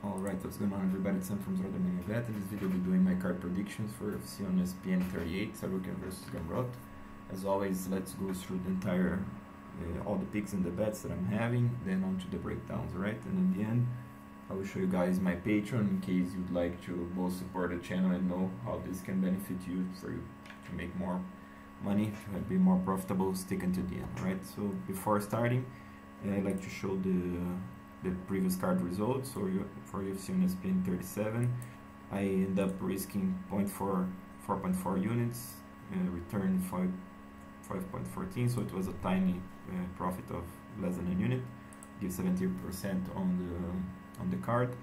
Alright, what's going on everybody, it's Sam from Tsarukyan. In this video I'll be doing my card predictions for UFC on ESPN 38, Tsarukyan versus Gamrot. As always, let's go through the entire, all the picks and the bets that I'm having, then on to the breakdowns, alright? And in the end, I will show you guys my Patreon in case you'd like to both support the channel and know how this can benefit you, for you to make more money, to be more profitable. Stick until the end, alright? So before starting, I'd like to show the previous card results. So for UFC on ESPN 37, I end up risking 4.4 units, return 5.14, so it was a tiny profit of less than a unit. Give 70% on the card,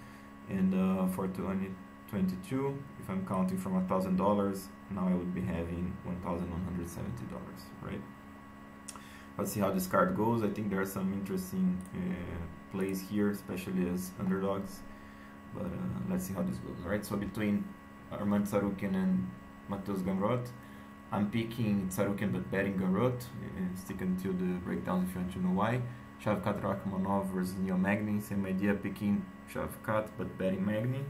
and for 2022, if I'm counting from $1,000, now I would be having $1,170, right? Let's see how this card goes. I think there are some interesting plays here, especially as underdogs, but let's see how this goes. Alright, so between Armand Tsarukyan and Matheus Gamrot, I'm picking Tsarukyan but betting Gamrot. Stick until the breakdowns if you want to know why. Shavkat Rakhmonov versus Neil Magny, same idea, picking Shavkat but betting Magny.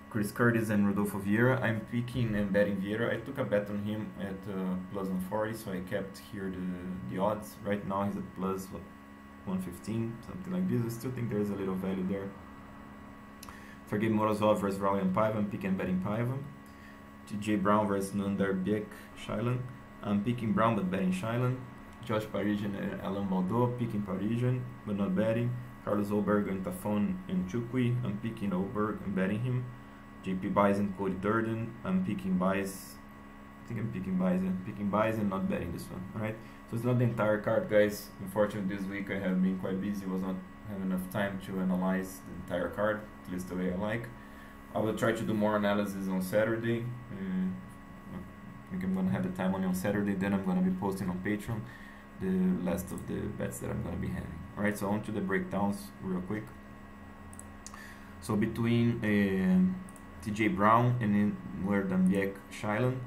Chris Curtis and Rodolfo Vieira, I'm picking and betting Vieira. I took a bet on him at plus 140, so I kept here the odds. Right now he's at plus 115, something like this. I still think there's a little value there. Sergey Morozov versus Raulian Paiva, I'm picking and betting Paiva. TJ Brown versus Nundarbiek Shailan, I'm picking Brown but betting Shailan. Josh Parisian and Alain Baldo, picking Parisian but not betting. Carlos Oberg and Tafon and Chukwi, I'm picking Oberg and betting him. JP Buys and Cody Durden, I'm picking Buys. I think I'm picking Buys and not betting this one. Alright, so it's not the entire card, guys. Unfortunately, this week I have been quite busy, was not having enough time to analyze the entire card, at least the way I like. I will try to do more analysis on Saturday. I think I'm gonna have the time on Saturday. Then I'm gonna be posting on Patreon the last of the bets that I'm gonna be having. Alright, so on to the breakdowns real quick. So between TJ Brown and Nundarbiek Shailan,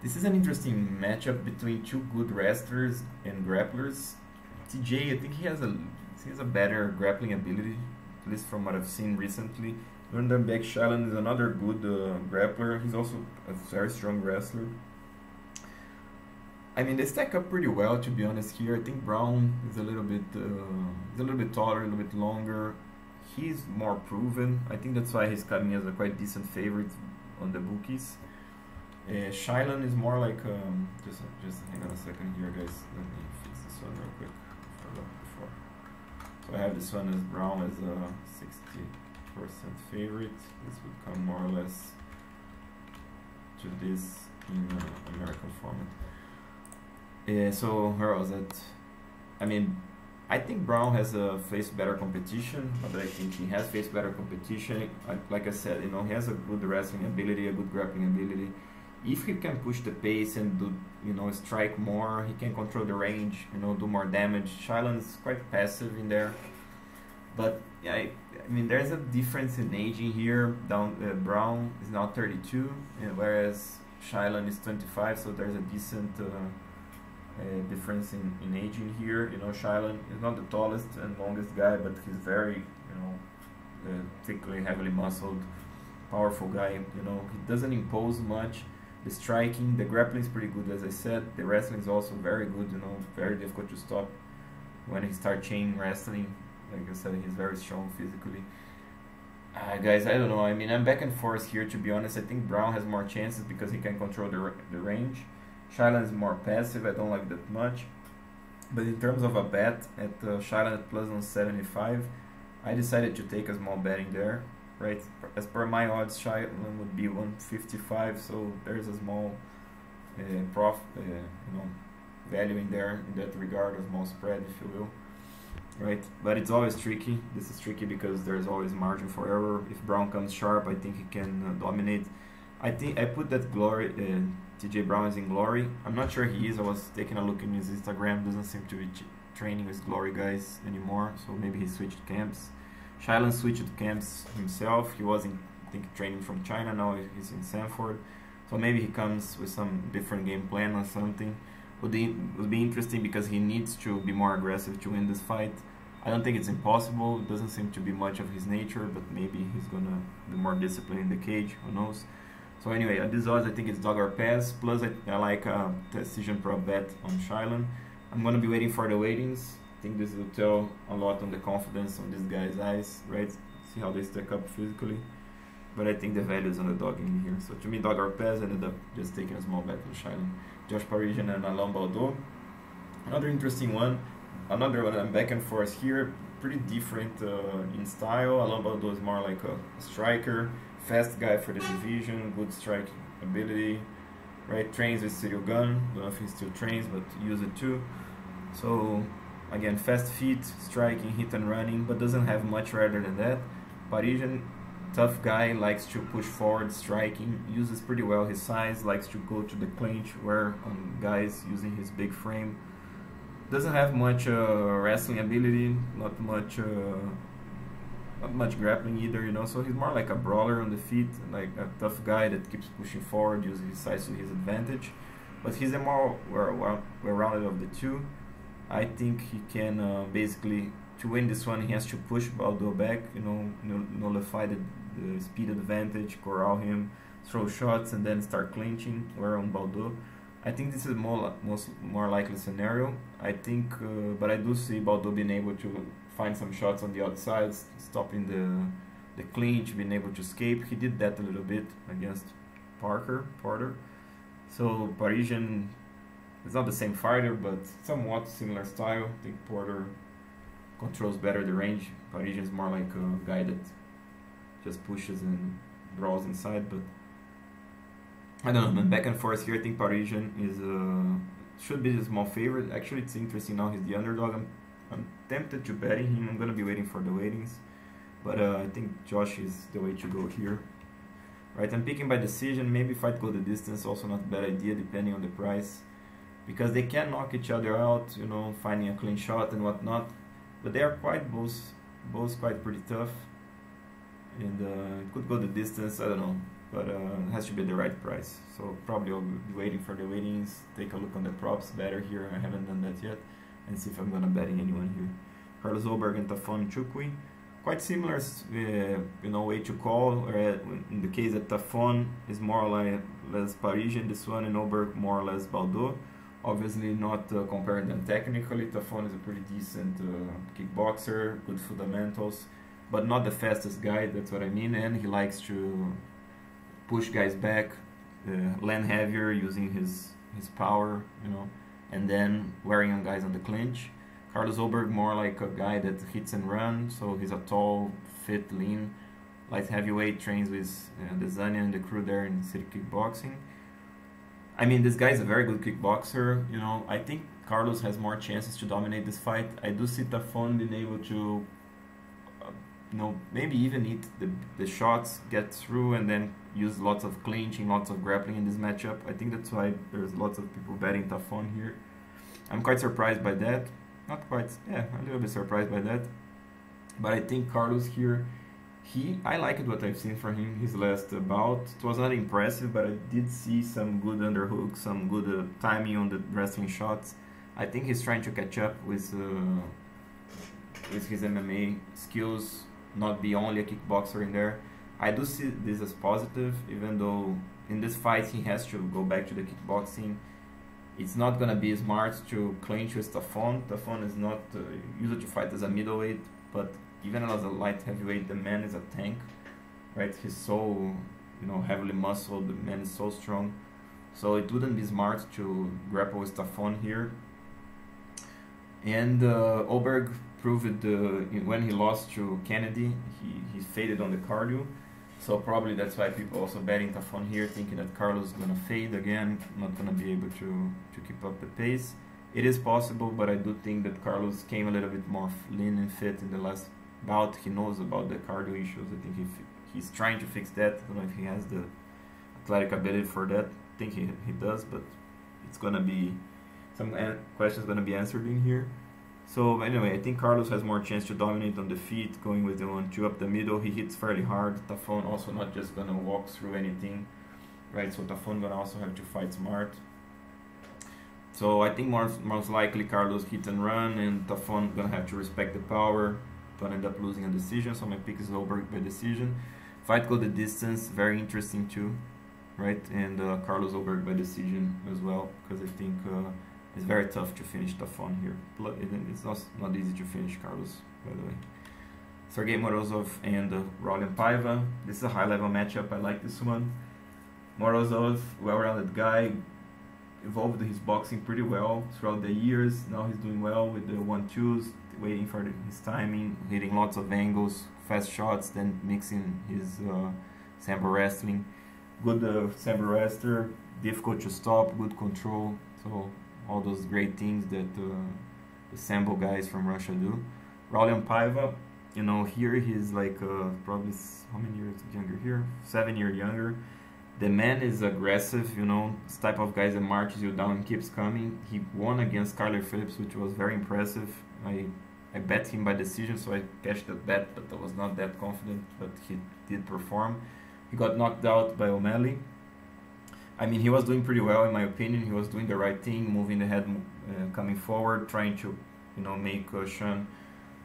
this is an interesting matchup between two good wrestlers and grapplers. TJ, I think he has a better grappling ability, at least from what I've seen recently. Nundarbiek Shailan is another good grappler. He's also a very strong wrestler. I mean, they stack up pretty well, to be honest. Here, I think Brown is a little bit taller, a little bit longer. He's more proven. I think that's why he's coming as a quite decent favorite on the bookies. Shailan is more like just hang on a second here, guys. Let me fix this one real quick. Before. So I have this one as Brown as a 60% favorite. This would come more or less to this in American format. So where was it? I mean, I think Brown has faced better competition, but I think he has faced better competition. Like I said, you know, he has a good wrestling ability, a good grappling ability. If he can push the pace and do, you know, strike more, he can control the range, you know, do more damage. Shailan is quite passive in there, but yeah, I mean, there's a difference in aging here. Brown is now 32, whereas Shailan is 25, so there's a decent difference in aging here. You know, Shailan is not the tallest and longest guy, but he's very, you know, thickly, heavily muscled, powerful guy. You know, he doesn't impose much. The striking, the grappling is pretty good, as I said. The wrestling is also very good. You know, very difficult to stop when he starts chain wrestling. Like I said, he's very strong physically. Guys, I don't know. I mean, I'm back and forth here, to be honest. I think Brown has more chances because he can control the range. Shailan is more passive. I don't like that much. But in terms of a bet, at Shailan at plus 175, I decided to take a small betting there, right? As per my odds, Shailan would be 155, so there's a small you know, value in there in that regard, a small spread, if you will. Right, but it's always tricky. This is tricky because there's always margin for error. If Brown comes sharp, I think he can dominate. I think I put that Glory, TJ Brown is in Glory. I'm not sure he is. I was taking a look in his Instagram. Doesn't seem to be training with Glory guys anymore. So maybe he switched camps. Shailan switched camps himself. He was I think training from China. Now he's in Sanford. So maybe he comes with some different game plan or something. Would be interesting because he needs to be more aggressive to win this fight. I don't think it's impossible. It doesn't seem to be much of his nature, but maybe he's gonna be more disciplined in the cage. Who knows? So anyway, at this odds, I think it's dog or pass. Plus, I like decision prop bet on Shylon. I'm gonna be waiting for the weightings. I think this will tell a lot on the confidence on this guy's eyes, right? See how they stack up physically. But I think the value is on the dog in here. So to me, dog or pass, I ended up just taking a small bet on Shylon. Josh Parisian and Alain Baudot. Another interesting one. Another one, I'm back and forth here. Pretty different in style. Alain Baudot is more like a striker, fast guy for the division, good strike ability, right? Trains with Tsarukyan. Don't know if he still trains, but use it too. So again, fast feet, striking, hit and running, but doesn't have much rather than that. Parisian, tough guy, likes to push forward, striking, uses pretty well his size, likes to go to the clinch, where on guys using his big frame. Doesn't have much wrestling ability, not much grappling either, you know. So he's more like a brawler on the feet, like a tough guy that keeps pushing forward, using his size to his advantage. But he's a more well-rounded of the two. I think he can basically, to win this one, he has to push Baudot back, you know, nullify the speed advantage, corral him, throw shots, and then start clinching. Where on Baudot, I think this is more likely scenario. I think, but I do see Baudot being able to find some shots on the outsides, stopping the clinch, being able to escape. He did that a little bit against Porter. So Parisian is not the same fighter, but somewhat similar style. I think Porter controls better the range. Parisian is more like a guy that just pushes and brawls inside, but I don't know, man. Back and forth here. I think Parisian is should be the small favorite. Actually, it's interesting now. He's the underdog. I'm tempted to bet him. I'm gonna be waiting for the weightings, but I think Josh is the way to go here. Right, I'm picking by decision. Maybe fight go the distance. Also not a bad idea depending on the price, because they can knock each other out. You know, finding a clean shot and whatnot. But they are quite both quite pretty tough, and it could go the distance. I don't know. But it has to be the right price. So probably I'll be waiting for the weightings, take a look on the props better here. I haven't done that yet, and see if I'm gonna bet anyone here. Carlos Oberg and Tafon Chukwi, quite similar, you know, way to call. In the case that Tafon is more or less Parisian, this one, and Oberg more or less Baudot. Obviously not comparing them technically. Tafon is a pretty decent kickboxer, good fundamentals, but not the fastest guy. That's what I mean, and he likes to push guys back, land heavier, using his power, you know, and then wearing on guys on the clinch. Carlos Oberg more like a guy that hits and runs, so he's a tall, fit, lean, light heavyweight, trains with the Zania and the crew there in City Kickboxing. I mean, this guy is a very good kickboxer, you know. I think Carlos has more chances to dominate this fight. I do see Tafon being able to, you know, maybe even eat the shots, get through, and then use lots of clinching, lots of grappling in this matchup. I think that's why there's lots of people betting Tafon here. I'm quite surprised by that. Not quite, yeah, a little bit surprised by that. But I think Carlos here, I liked what I've seen from him his last bout. It was not impressive, but I did see some good underhooks, some good timing on the wrestling shots. I think he's trying to catch up with his MMA skills, not be only a kickboxer in there. I do see this as positive, even though in this fight he has to go back to the kickboxing. It's not gonna be smart to clinch with Tafon. Tafon is not used to fight as a middleweight, but even as a light heavyweight, the man is a tank, right? He's so, you know, heavily muscled. The man is so strong, so it wouldn't be smart to grapple with Tafon here. And Oberg proved when he lost to Kennedy, he faded on the cardio. So probably that's why people also betting Tafon here, thinking that Carlos is gonna fade again, not gonna be able to keep up the pace. It is possible, but I do think that Carlos came a little bit more lean and fit in the last bout. He knows about the cardio issues. I think he's trying to fix that. I don't know if he has the athletic ability for that. I think he does, but it's gonna be some questions gonna be answered in here. So anyway, I think Carlos has more chance to dominate on the feet, going with the 1-2 up the middle. He hits fairly hard. Tafon also not just gonna walk through anything, right? So Tafon gonna also have to fight smart. So I think most likely Carlos hit and run, and Tafon gonna have to respect the power, gonna end up losing a decision. So my pick is Oberg by decision. Fight go the distance, very interesting too, right? And Carlos Oberg by decision as well, because I think it's very tough to finish Tafon here. It's not easy to finish Carlos, by the way. Sergey Morozov and Raulian Paiva. This is a high-level matchup. I like this one. Morozov, well-rounded guy, evolved his boxing pretty well throughout the years. Now he's doing well with the 1-2s, waiting for his timing, hitting lots of angles, fast shots, then mixing his sambo wrestling. Good sambo wrestler, difficult to stop, good control. So all those great things that the sambo guys from Russia do. Raulian Paiva, you know, here he's like probably how many years younger here? 7 years younger. The man is aggressive, you know, this type of guy that marches you down and keeps coming. He won against Kyler Phillips, which was very impressive. I bet him by decision, so I cashed that bet, but I was not that confident, but he did perform. He got knocked out by O'Malley. I mean, he was doing pretty well, in my opinion. He was doing the right thing, moving the head, coming forward, trying to, you know, make Sean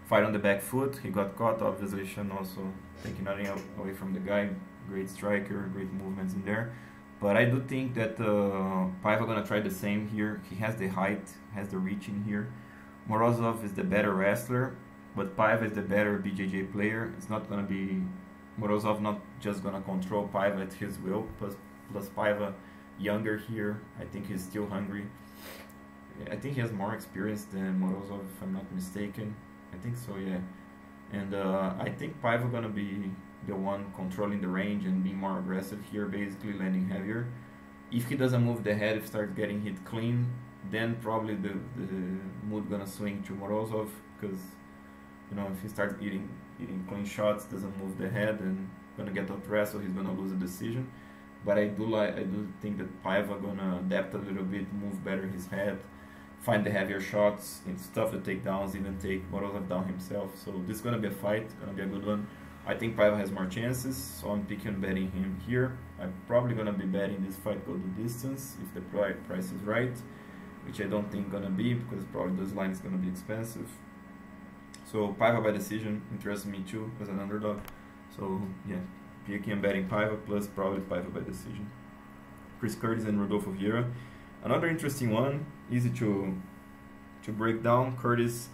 fight on the back foot. He got caught, obviously. Sean also taking nothing away from the guy. Great striker, great movements in there. But I do think that Paiva gonna try the same here. He has the height, has the reach in here. Morozov is the better wrestler, but Paiva is the better BJJ player. It's not gonna be Morozov not just gonna control Paiva at his will. Plus Paiva younger here. I think he's still hungry. I think he has more experience than Morozov, if I'm not mistaken. I think so, yeah. And I think Paiva gonna be the one controlling the range and being more aggressive here, basically landing heavier. If he doesn't move the head, if he starts getting hit clean, then probably the mood gonna swing to Morozov, because, you know, if he starts eating clean shots, doesn't move the head, and gonna get out wrestle, he's gonna lose a decision. But I do think that Paiva gonna adapt a little bit, move better his head, find the heavier shots, and stuff the takedowns, even take Morozov down himself. So this is gonna be a fight, gonna be a good one. I think Paiva has more chances, so I'm picking betting him here. I'm probably gonna be betting this fight go the distance if the price is right, which I don't think gonna be, because probably this line is gonna be expensive. So Paiva by decision interests me too as an underdog. So yeah, picking and betting Paiva plus probably Paiva by decision. Chris Curtis and Rodolfo Vieira. Another interesting one, easy to break down. Curtis,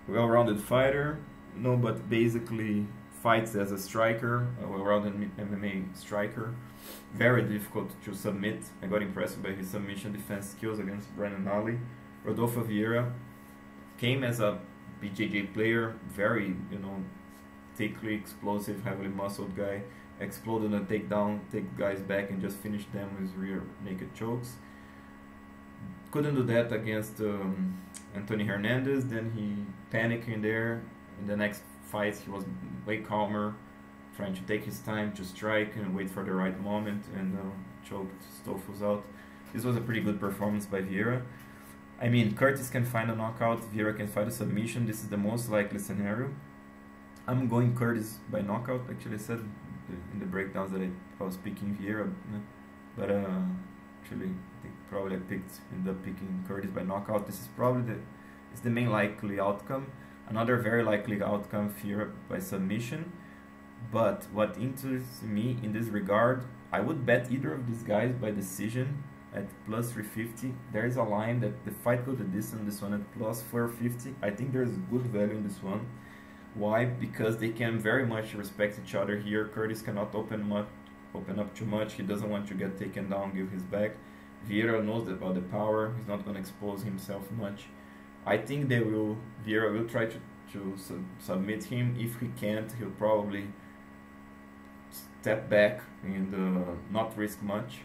well-rounded fighter, no, but basically fights as a striker, a well-rounded MMA striker. Very difficult to submit. I got impressed by his submission defense skills against Brandon Ali. Rodolfo Vieira came as a BJJ player, very, you know, thickly explosive, heavily muscled guy. Exploded a takedown, take guys back and just finish them with rear naked chokes. Couldn't do that against Anthony Hernandez. Then he panicked in there. In the next fights, he was way calmer, trying to take his time to strike and wait for the right moment, and choked Stolfos out. This was a pretty good performance by Vieira. I mean, Curtis can find a knockout, Vieira can find a submission. This is the most likely scenario. I'm going Curtis by knockout. Actually, I said in the breakdowns that I was picking Vieira, but actually, I think probably I ended up picking Curtis by knockout. This is probably the main likely outcome. Another very likely outcome, Vieira by submission. But what interests me in this regard, I would bet either of these guys by decision at plus 350. There is a line that the fight go the distance, this one at plus 450. I think there's good value in this one. Why? Because they can very much respect each other here. Curtis cannot open up too much. He doesn't want to get taken down, give his back. Vieira knows about the power. He's not going to expose himself much. I think Vieira will try to submit him. If he can't, he'll probably step back and not risk much.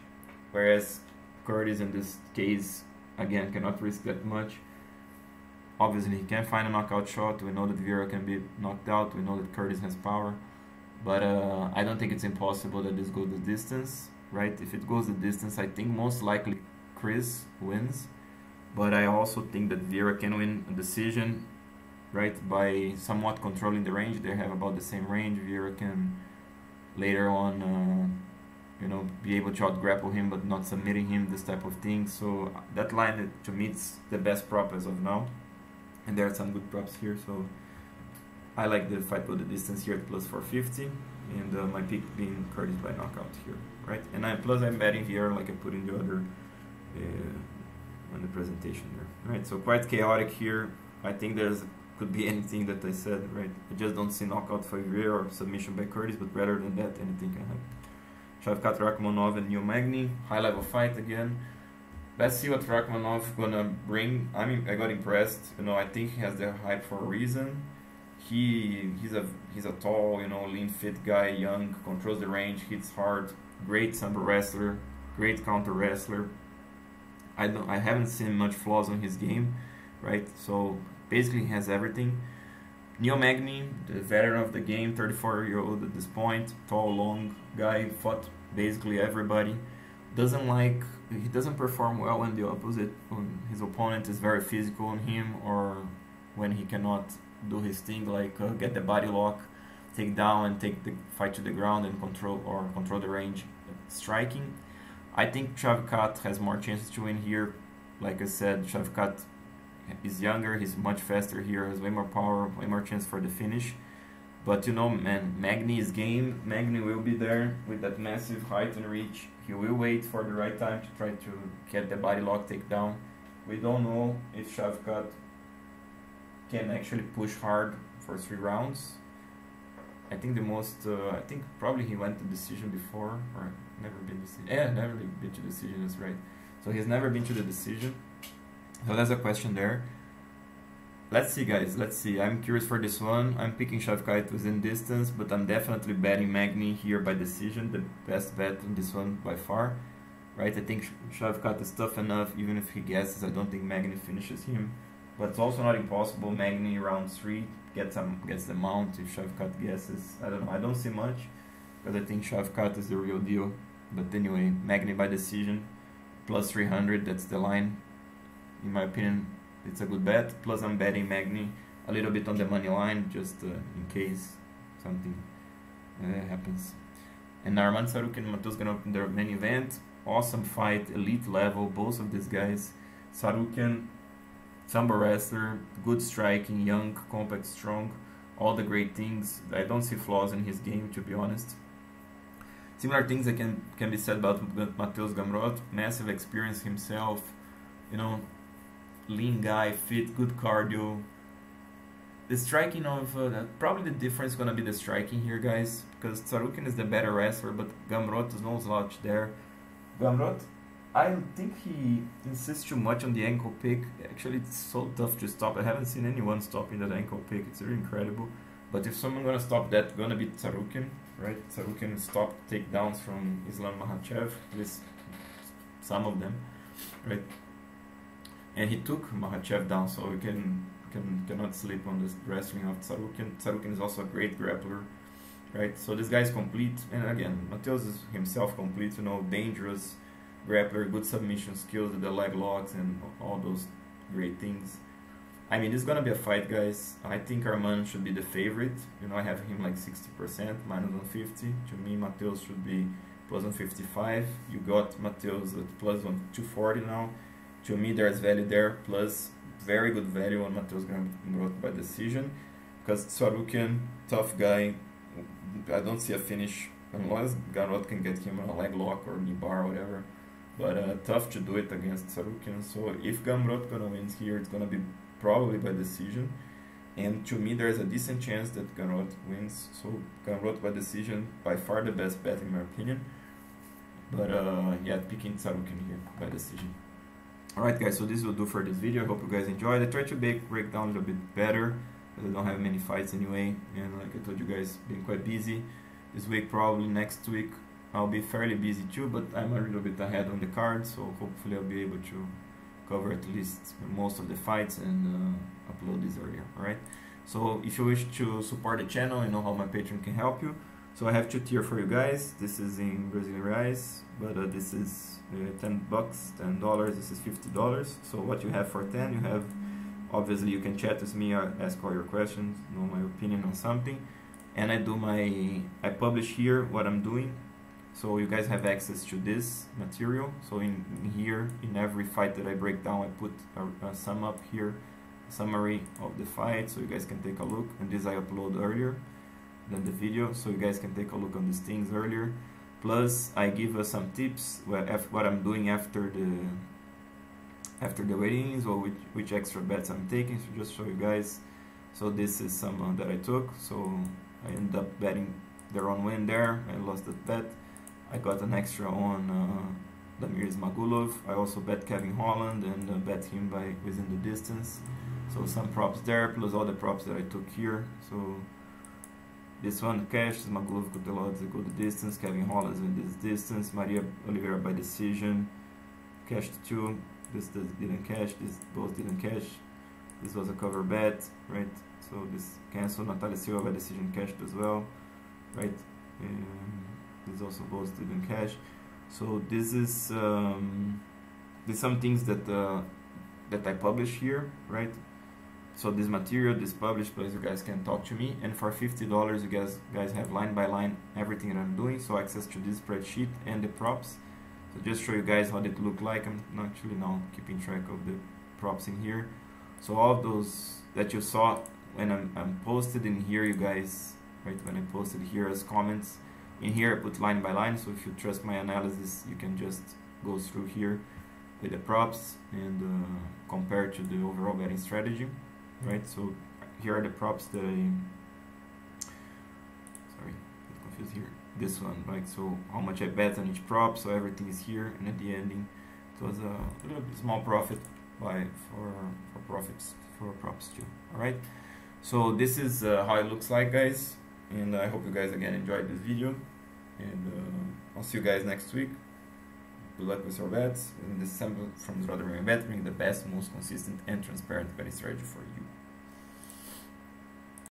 Whereas Curtis in this case, again, cannot risk that much. Obviously, he can find a knockout shot. We know that Vieira can be knocked out. We know that Curtis has power. But I don't think it's impossible that this goes the distance, right? If it goes the distance, I think most likely Chris wins. But I also think that Vieira can win a decision, right? By somewhat controlling the range. They have about the same range. Vieira can later on you know, be able to out grapple him but not submitting him, this type of thing. So that line to me it's the best prop as of now, and there are some good props here. So I like the fight with the distance here at plus 450, and my pick being Curtis by knockout here, right? And I'm betting here like I put in the other on the presentation there, right? So quite chaotic here. I think could be anything that I said, right? I just don't see knockout for Greer or submission by Curtis, but rather than that, anything can happen. Shavkat Rakhmonov and Neil Magny, high level fight again. Let's see what Rakhmonov gonna bring. I mean, I got impressed. You know, I think he has the hype for a reason. He's a tall, you know, lean, fit guy, young, controls the range, hits hard, great sambo wrestler, great counter wrestler. I haven't seen much flaws on his game, right? So basically, he has everything. Neil Magny, the veteran of the game, 34-year-old at this point, tall, long guy, fought basically everybody. He doesn't perform well when when his opponent is very physical on him, or when he cannot do his thing, like get the body lock, take down and take the fight to the ground and control the range striking. I think Shavkat has more chances to win here. Like I said, Shavkat is younger, he's much faster here, has way more power, way more chance for the finish. But you know, man, Magny is game. Magny will be there with that massive height and reach. He will wait for the right time to try to get the body lock takedown. We don't know if Shavkat can actually push hard for 3 rounds. I think I think probably he went to decision before, or never been decision. Yeah, never been to decision, that's right. So he's never been to the decision. So that's a question there. Let's see, guys. Let's see. I'm curious for this one. I'm picking Shavkat within distance, but I'm definitely betting Magny here by decision. The best bet on this one by far, right? I think Shavkat is tough enough. Even if he guesses, I don't think Magny finishes him. But it's also not impossible. Magny round 3 gets the mount if Shavkat guesses. I don't know. I don't see much, because I think Shavkat is the real deal. But anyway, Magny by decision, plus 300. That's the line. In my opinion, it's a good bet. Plus, I'm betting Magny a little bit on the money line, just in case something happens. And Arman Tsarukyan and Matheus gonna open their main event. Awesome fight, elite level, both of these guys. Tsarukyan, sambo wrestler, good striking, young, compact, strong, all the great things. I don't see flaws in his game, to be honest. Similar things that can be said about Matheus Gamrot. Massive experience himself, you know, lean guy, fit, good cardio. The striking of probably the difference is gonna be the striking here, guys, because Tsarukyan is the better wrestler, but Gamrot is no slouch there. Gamrot, I think he insists too much on the ankle pick. Actually, it's so tough to stop. I haven't seen anyone stopping that ankle pick. It's really incredible. But if someone gonna stop that, gonna be Tsarukyan, right? Tsarukyan stopped takedowns from Islam Makhachev, at least some of them, right? And he took Makhachev down, so we cannot sleep on this wrestling of Tsarukyan. Tsarukyan is also a great grappler, right? So this guy is complete, and again, Matheus is himself complete, you know, dangerous grappler, good submission skills with the leg locks and all those great things. I mean, it's gonna be a fight, guys. I think Arman should be the favorite. You know, I have him like 60%, minus 150. To me, Matheus should be plus 155. You got Matheus at plus 240 now. To me, there's value there, plus very good value on Matheus Gamrot by decision, because Tsarukyan, tough guy. I don't see a finish unless Gamrot can get him on a leg lock or knee bar or whatever. But tough to do it against Tsarukyan. So if Gamrot gonna win here, it's gonna be probably by decision. And to me, there's a decent chance that Gamrot wins. So Gamrot by decision, by far the best bet in my opinion. But yeah, picking Tsarukyan here by decision. Alright guys, so this will do for this video. I hope you guys enjoyed. I tried to break down a little bit better, but I don't have many fights anyway, and like I told you guys, been quite busy this week. Probably next week I'll be fairly busy too, but I'm a little bit ahead on the card, so hopefully I'll be able to cover at least most of the fights and upload this earlier. Alright, so if you wish to support the channel, you know how my Patreon can help you. So I have 2 tiers for you guys. This is in Brazilian reais, but this is $10, $10. This is $50. So what you have for 10, you have, obviously you can chat with me, ask all your questions, know my opinion on something, and I publish here what I'm doing So you guys have access to this material. So in here, in every fight that I break down, I put a sum up here, summary of the fight, so you guys can take a look. And this I upload earlier than the video, so you guys can take a look on these things earlier. Plus I give us some tips what I'm doing after the weightings, or which extra bets I'm taking. So just show you guys. So this is some that I took. So I ended up betting the wrong win there. I lost that bet. I got an extra on Damir Ismagulov. I also bet Kevin Holland and bet him by within the distance. So some props there, plus all the props that I took here. So this one cash, Ismagulov Kutelodze go the distance, Kevin Holland in this distance, Maria Oliveira by decision, cashed 2. This didn't cash, this both didn't cash. This was a cover bet, right? So this cancel. Natalia Silva by decision cashed as well, right? This also both didn't cash. So this is there's some things that that I publish here, right? So this material, this published place, you guys can talk to me, and for $50 you guys have line by line everything that I'm doing, so access to this spreadsheet and the props. So just show you guys how it look like. I'm actually now keeping track of the props in here. So all of those that you saw when I'm posted in here, you guys, right, when I posted here as comments, in here I put line by line. So if you trust my analysis, you can just go through here with the props and compare to the overall betting strategy, right? So here are the props that sorry, get confused here. This one, right? So how much I bet on each prop, so everything is here, and at the ending it was a little bit small profit for props too. All right, so this is how it looks like, guys, and I hope you guys again enjoyed this video, and I'll see you guys next week. Good luck with your bets. And this is Sam from Tsarukyan Bet, bringing the best, most consistent and transparent betting strategy for you.